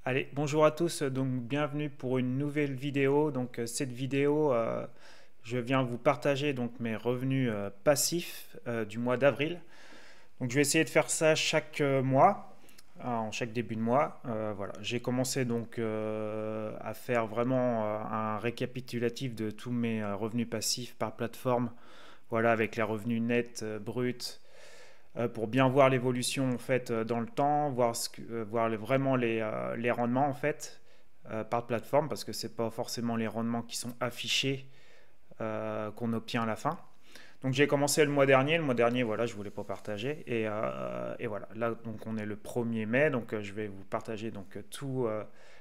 Allez, bonjour à tous, donc bienvenue pour une nouvelle vidéo. Cette vidéo, je viens vous partager donc mes revenus passifs du mois d'avril. Donc je vais essayer de faire ça chaque mois, en chaque début de mois. Voilà, j'ai commencé donc à faire vraiment un récapitulatif de tous mes revenus passifs par plateforme. Voilà, avec les revenus nets, bruts, pour bien voir l'évolution en fait dans le temps, voir vraiment les rendements en fait par plateforme parce que c'est pas forcément les rendements qui sont affichés qu'on obtient à la fin. Donc j'ai commencé le mois dernier voilà je voulais pas partager et voilà là donc on est le 1er mai donc je vais vous partager donc tous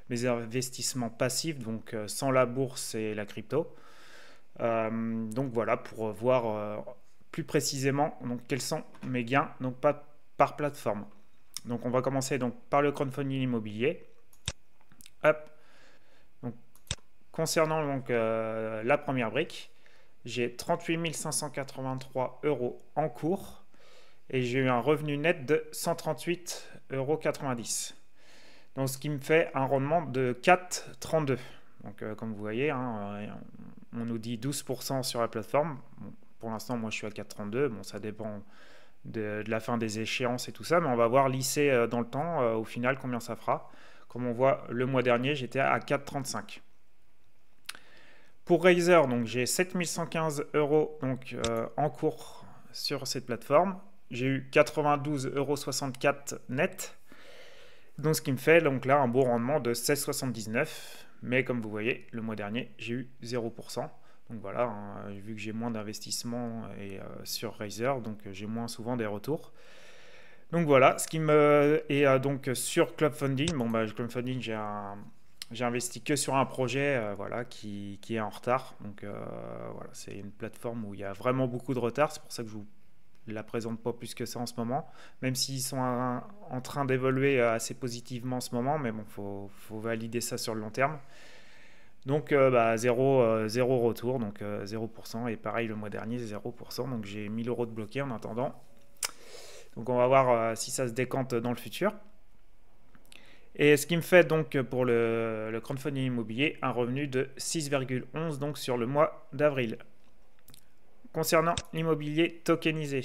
mes investissements passifs donc sans la bourse et la crypto. Donc voilà, pour voir plus précisément donc, quels sont mes gains donc pas par plateforme. Donc on va commencer donc par le crowdfunding immobilier. Hop. Donc, concernant donc, la première brique, j'ai 38 583 euros en cours et j'ai eu un revenu net de 138,90 euros. Donc ce qui me fait un rendement de 4,32. Donc comme vous voyez, hein, on nous dit 12% sur la plateforme. Bon, pour l'instant, moi je suis à 4,32. Bon, ça dépend de la fin des échéances et tout ça, mais on va voir lisser dans le temps au final combien ça fera. Comme on voit, le mois dernier, j'étais à 4,35. Pour Razer, donc j'ai 7115 euros donc, en cours sur cette plateforme. J'ai eu 92,64 € net. Donc ce qui me fait donc là un beau rendement de 16,79. Mais comme vous voyez, le mois dernier, j'ai eu 0%. Donc voilà, hein, vu que j'ai moins d'investissement sur Razer, donc j'ai moins souvent des retours. Donc voilà, ce qui me... Et donc sur Clubfunding, bon bah Clubfunding, j'ai investi que sur un projet voilà, qui est en retard. Donc voilà, c'est une plateforme où il y a vraiment beaucoup de retard. C'est pour ça que je vous la présente pas plus que ça en ce moment, même s'ils sont en train d'évoluer assez positivement en ce moment, mais bon, faut valider ça sur le long terme. Donc zéro retour, donc 0%, et pareil le mois dernier 0%, donc j'ai 1000 euros de bloqués en attendant. Donc on va voir si ça se décante dans le futur. Et ce qui me fait donc pour le crowdfunding immobilier un revenu de 6,11 donc sur le mois d'avril. Concernant l'immobilier tokenisé,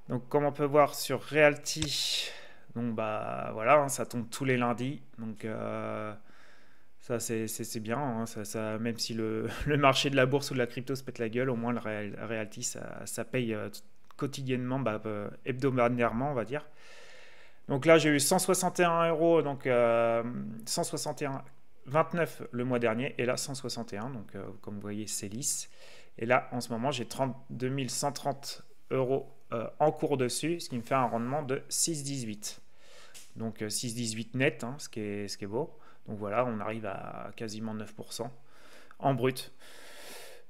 donc comme on peut voir sur Realty, donc bah voilà, hein, ça tombe tous les lundis, donc ça c'est bien, hein, même si le marché de la bourse ou de la crypto se pète la gueule, au moins le Realty ça paye quotidiennement, hebdomadairement on va dire. Donc là j'ai eu 161 euros, donc 161,29 le mois dernier, et là 161, donc comme vous voyez c'est lisse. Et là, en ce moment, j'ai 32 130 euros en cours dessus, ce qui me fait un rendement de 6,18. Donc 6,18 net, hein, ce qui est beau. Donc voilà, on arrive à quasiment 9% en brut.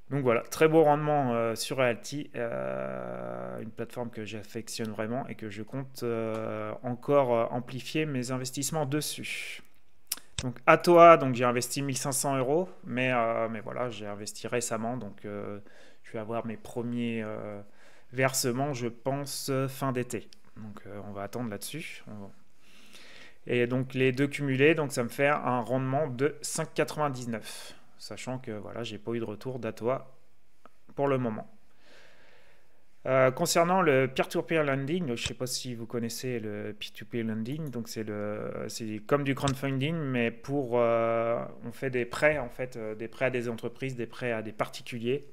Donc voilà, très beau rendement sur Realty, une plateforme que j'affectionne vraiment et que je compte encore amplifier mes investissements dessus. Donc à toi, donc j'ai investi 1500 euros, mais voilà, j'ai investi récemment, donc je vais avoir mes premiers versements, je pense, fin d'été. Donc on va attendre là-dessus. Et donc les deux cumulés, donc ça me fait un rendement de 5,99, sachant que voilà, j'ai pas eu de retour d'Atoa pour le moment. Concernant le peer-to-peer lending, je ne sais pas si vous connaissez le peer-to-peer lending, donc c'est comme du crowdfunding, mais on fait des prêts en fait, des prêts à des entreprises, des prêts à des particuliers.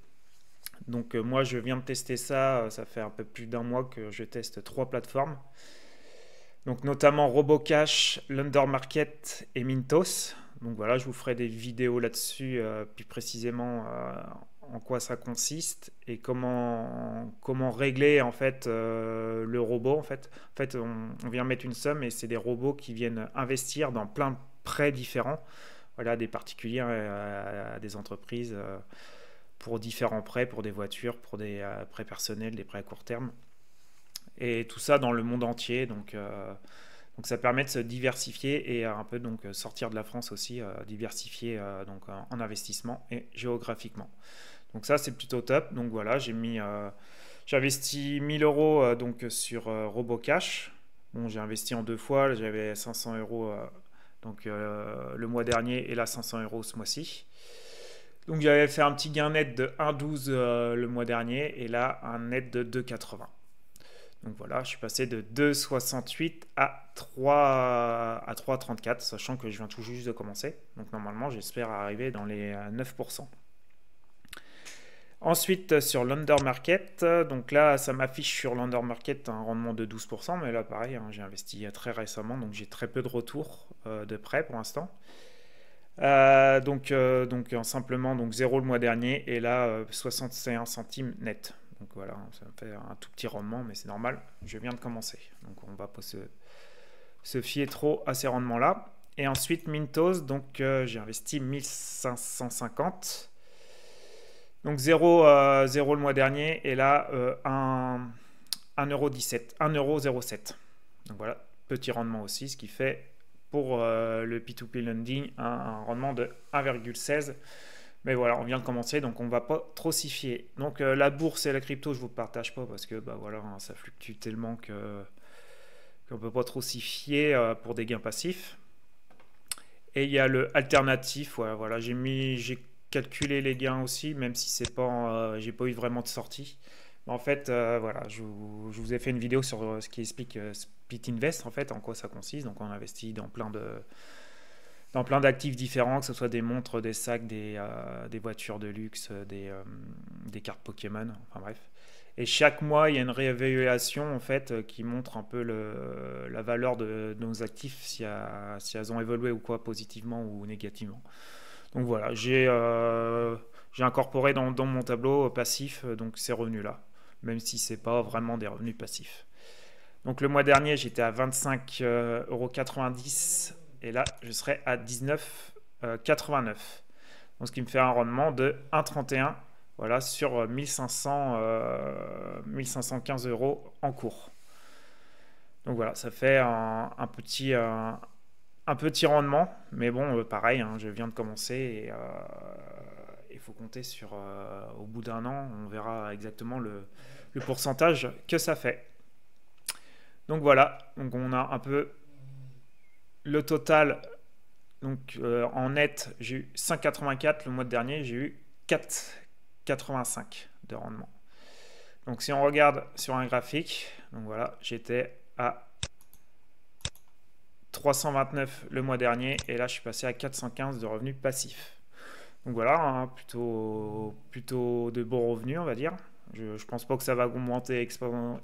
Donc moi je viens de tester ça, ça fait un peu plus d'un mois que je teste 3 plateformes. Donc notamment Robocash, Lundermarket et Mintos. Donc voilà, je vous ferai des vidéos là-dessus, plus précisément en quoi ça consiste et comment régler en fait le robot. En fait on vient mettre une somme et c'est des robots qui viennent investir dans plein de prêts différents. Voilà, des particuliers à des entreprises pour différents prêts, pour des voitures, pour des prêts personnels, des prêts à court terme. Et tout ça dans le monde entier. Donc ça permet de se diversifier et un peu donc sortir de la France aussi, diversifier donc en investissement et géographiquement. Donc ça c'est plutôt top. Donc voilà, j'ai investi 1000 euros donc sur Robocash. Bon, j'ai investi en 2 fois, j'avais 500 euros Donc le mois dernier et là 500 € ce mois-ci. Donc j'avais fait un petit gain net de 1,12 le mois dernier et là un net de 2,80. Donc voilà, je suis passé de 2,68 à 3,34, sachant que je viens tout juste de commencer. Donc normalement, j'espère arriver dans les 9%. Ensuite, sur l'undermarket, donc là, ça m'affiche sur l'undermarket un rendement de 12%, mais là, pareil, hein, j'ai investi très récemment, donc j'ai très peu de retours de prêt pour l'instant. Donc simplement donc 0 le mois dernier et là 61 centimes net. Donc voilà, ça me fait un tout petit rendement, mais c'est normal, je viens de commencer. Donc on va pas se fier trop à ces rendements-là. Et ensuite Mintos, donc j'ai investi 1550. Donc 0 le mois dernier et là 1,17 1,07 €. Donc voilà, petit rendement aussi, ce qui fait pour le P2P lending un rendement de 1,16. Mais voilà, on vient de commencer, donc on ne va pas trop s'y fier. Donc la bourse et la crypto, je ne vous partage pas parce que bah, voilà, ça fluctue tellement qu'on ne peut pas trop s'y fier pour des gains passifs. Et il y a le alternatif, ouais, voilà, j'ai calculé les gains aussi, même si c'est pas, j'ai pas eu vraiment de sortie. Mais en fait, voilà, je vous ai fait une vidéo sur ce qui explique Split Invest, en fait, en quoi ça consiste. Donc on investit dans plein d'actifs différents, que ce soit des montres, des sacs, des voitures de luxe, des cartes Pokémon, enfin bref. Et chaque mois, il y a une réévaluation en fait qui montre un peu la valeur de nos actifs, si elles ont évolué ou quoi, positivement ou négativement. Donc voilà, j'ai incorporé dans mon tableau passif donc ces revenus-là, même si c'est pas vraiment des revenus passifs. Donc le mois dernier, j'étais à 25,90 € et là, je serai à 19,89 €. Donc ce qui me fait un rendement de 1,31 €, voilà, sur 1515 € en cours. Donc voilà, ça fait un petit rendement, mais bon, pareil, hein, je viens de commencer et il faut compter sur, au bout d'un an, on verra exactement le pourcentage que ça fait. Donc voilà, donc on a un peu le total. Donc en net, j'ai eu 5,84 le mois dernier, j'ai eu 4,85 de rendement. Donc si on regarde sur un graphique, donc voilà, j'étais à 329 le mois dernier et là je suis passé à 415 de revenus passifs. Donc voilà, hein, plutôt de bons revenus on va dire. Je ne pense pas que ça va augmenter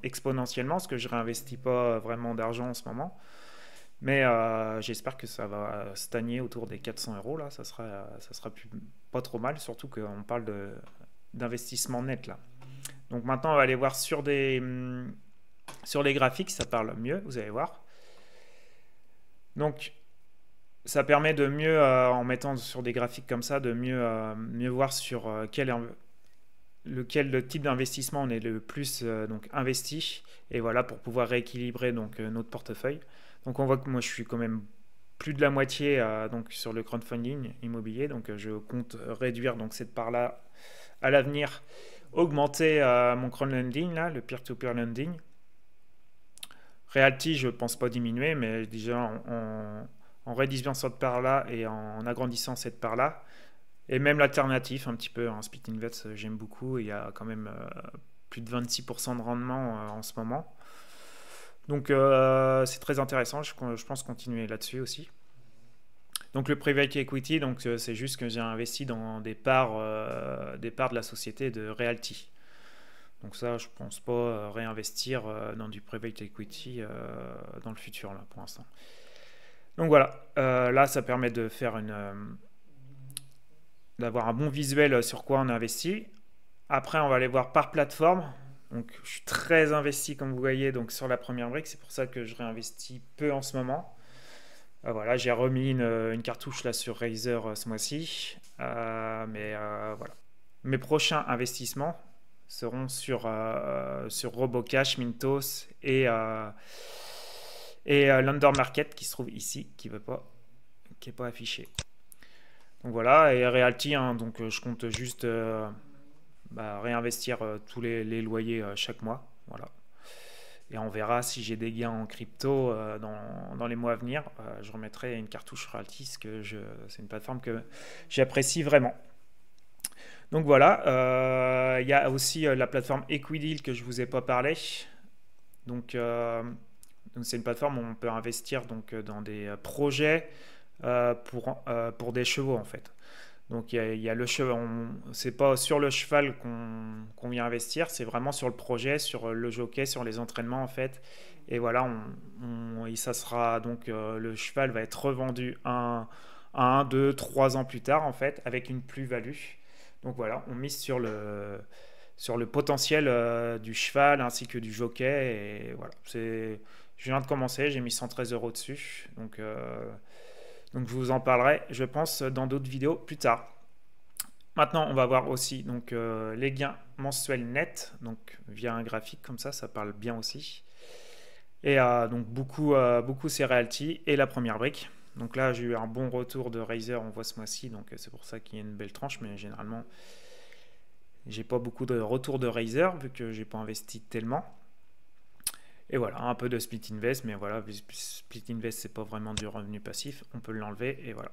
exponentiellement parce que je ne réinvestis pas vraiment d'argent en ce moment. Mais j'espère que ça va stagner autour des 400 € là, ça sera pas trop mal, surtout qu'on parle d'investissement net là. Donc maintenant on va aller voir sur les graphiques, ça parle mieux, vous allez voir. Donc ça permet de mieux, en mettant sur des graphiques comme ça, de mieux voir sur lequel type d'investissement on est le plus donc investi, et voilà, pour pouvoir rééquilibrer donc notre portefeuille. Donc on voit que moi je suis quand même plus de la moitié donc sur le crowdfunding immobilier, donc je compte réduire donc cette part-là à l'avenir, augmenter mon crowdlending là, le peer-to-peer lending. Realty, je pense pas diminuer, mais déjà en réduisant cette part-là et en agrandissant cette part-là, et même l'alternative un petit peu, en Split Invest, j'aime beaucoup, il y a quand même plus de 26% de rendement en ce moment. Donc c'est très intéressant, je pense continuer là-dessus aussi. Donc le private equity, donc c'est juste que j'ai investi dans des parts de la société de Realty. Donc ça, je pense pas réinvestir dans du private equity dans le futur là pour l'instant. Donc voilà, là ça permet de faire d'avoir un bon visuel sur quoi on a investi. Après, on va aller voir par plateforme. Donc je suis très investi comme vous voyez donc sur la première brique, c'est pour ça que je réinvestis peu en ce moment. Voilà, j'ai remis une cartouche là sur Razer ce mois-ci, mais voilà. Mes prochains investissements seront sur Robocash, Mintos et l'undermarket qui se trouve ici, qui n'est pas affiché. Donc voilà, et Realty, hein, donc je compte juste réinvestir tous les loyers chaque mois, voilà. Et on verra si j'ai des gains en crypto dans les mois à venir. Je remettrai une cartouche royalties, c'est une plateforme que j'apprécie vraiment. Donc voilà, il y a aussi la plateforme Equideal que je ne vous ai pas parlé. Donc c'est une plateforme où on peut investir dans des projets pour des chevaux en fait. Donc il y a le cheval, c'est pas sur le cheval qu'on vient investir, c'est vraiment sur le projet, sur le jockey, sur les entraînements en fait. Et voilà, et ça sera donc le cheval va être revendu 2, 3 ans plus tard en fait, avec une plus-value. Donc voilà, on mise sur le potentiel du cheval ainsi que du jockey. Et voilà, je viens de commencer, j'ai mis 113 € dessus. Donc je vous en parlerai, je pense, dans d'autres vidéos plus tard. Maintenant, on va voir aussi les gains mensuels nets, donc via un graphique comme ça parle bien aussi. Et donc beaucoup c'est Realty et la première brique. Donc là, j'ai eu un bon retour de Razer, on voit ce mois-ci, donc c'est pour ça qu'il y a une belle tranche, mais généralement, j'ai pas beaucoup de retour de Razer vu que j'ai pas investi tellement. Et voilà, un peu de split invest, mais voilà, split invest c'est pas vraiment du revenu passif, on peut l'enlever et voilà.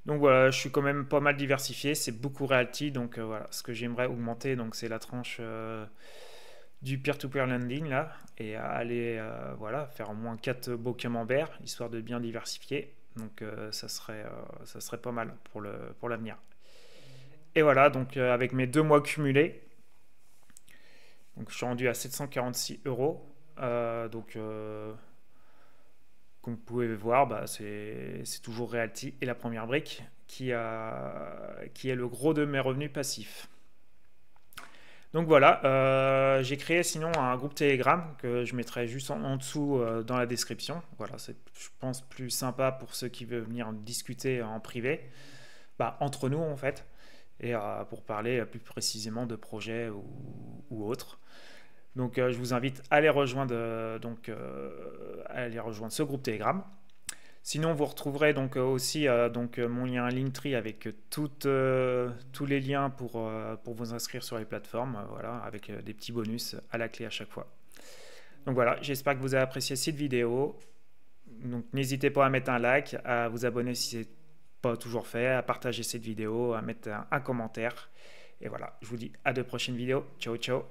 Donc voilà, je suis quand même pas mal diversifié, c'est beaucoup Realty, donc voilà, ce que j'aimerais augmenter, donc c'est la tranche du peer-to-peer lending là, et aller voilà, faire au moins 4 beaux camemberts, histoire de bien diversifier, donc ça serait pas mal pour l'avenir. Et voilà, donc avec mes 2 mois cumulés, donc je suis rendu à 746 €. Comme vous pouvez voir, c'est toujours Realty et la première brique qui est le gros de mes revenus passifs. Donc voilà, j'ai créé sinon un groupe Telegram que je mettrai juste en dessous dans la description. Voilà, c'est je pense plus sympa pour ceux qui veulent venir discuter en privé, entre nous en fait, et pour parler plus précisément de projets ou autres. Donc je vous invite à aller rejoindre, ce groupe Telegram. Sinon, vous retrouverez aussi mon lien Linktree avec tous les liens pour vous inscrire sur les plateformes, voilà, avec des petits bonus à la clé à chaque fois. Donc voilà, j'espère que vous avez apprécié cette vidéo. Donc n'hésitez pas à mettre un like, à vous abonner si ce n'est pas toujours fait, à partager cette vidéo, à mettre un commentaire. Et voilà, je vous dis à de prochaines vidéos. Ciao, ciao.